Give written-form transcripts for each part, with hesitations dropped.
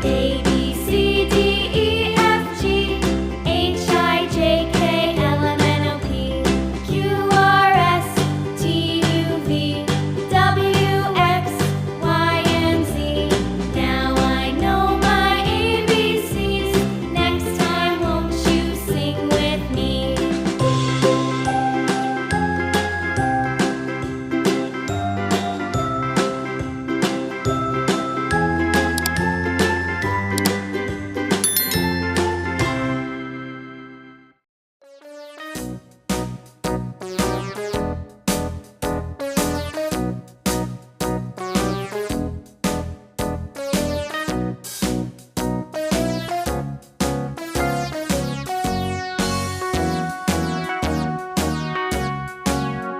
A, B, C, D, E, F, G, H, I, J, K, L, M, N, O, P, Q, R, S, T, U, V, W, X, Y, and Z. Now I know my ABCs. Next time, won't you sing with me?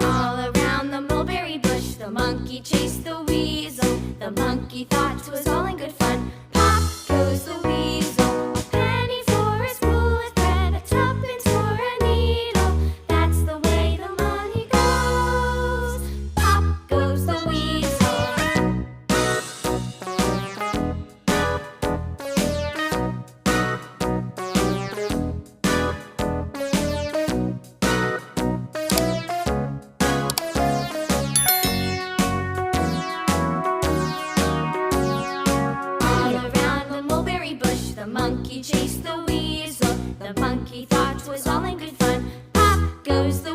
All around the mulberry bush, the monkey chased the weasel. The monkey thought 'twas all in good fun. Pop goes the weasel. A penny for a spool of thread, a tuppence for a needle. That's the way the money goes. Pop goes the weasel. All around the mulberry bush, the monkey chased the weasel. The monkey thought 'twas all in good fun. Pop goes the